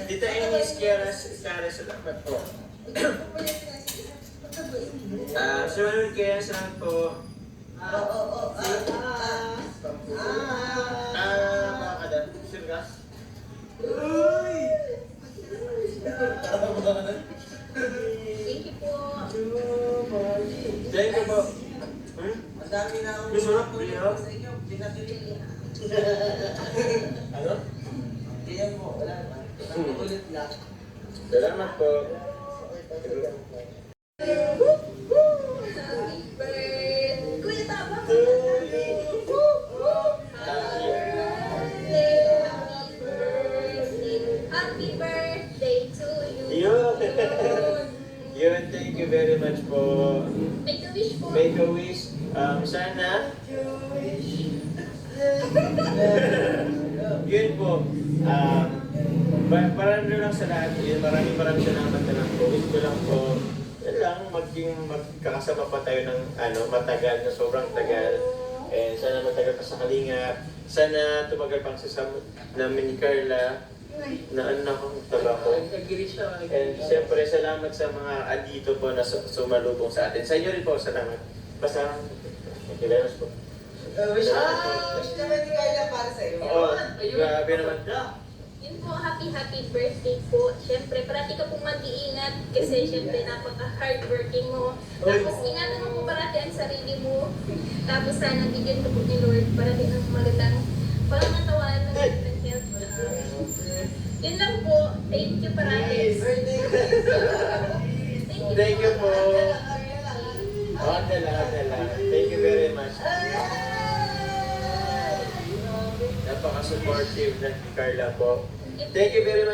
Tita Ines, Kiara, salamat po. Sunod kaya salamat po. Mga kada, sirgas. Thank you po. Thank you po. Ang dami na akong Gusto mo? pinatulog sa inyo. Ano? Hindi yan po, wala naman. Ulit lang. Salamat po. Happy birthday. Kuya, tama ba? Happy birthday to you. Yun, thank you very much po. Make a wish po. Make a wish. Sana. Yun po. Marami lang sa lahat. Yun, maraming salamat na lang po. Wish ko lang po. Yan lang, magkakasama pa tayo ng matagal na sobrang tagal. And sana matagal pa sa Kalinga. Sana tumagal pang sasama namin ni Carla na anak ang tabako. And siyempre, salamat sa mga andito po na sumalubong sa atin. Sa inyo rin po, salamat. Basta, nakilalas po. Wish naman ni Carla para sa iyo. Oo, grabe naman. Yun po, happy birthday po. Siyempre, parati ka pong mag-iingat kasi siyempre napaka-hardworking mo. Tapos ingatan mo po parati ang sarili mo. Tapos sana bigyan ka po ni Lord parati ng magandang pangangatawan ng magandang health. Yun lang po. Thank you parati. Birthday ko. Thank you po. Dala. Thank you very much. Napaka-supportive na ni Carla po. Thank you very much.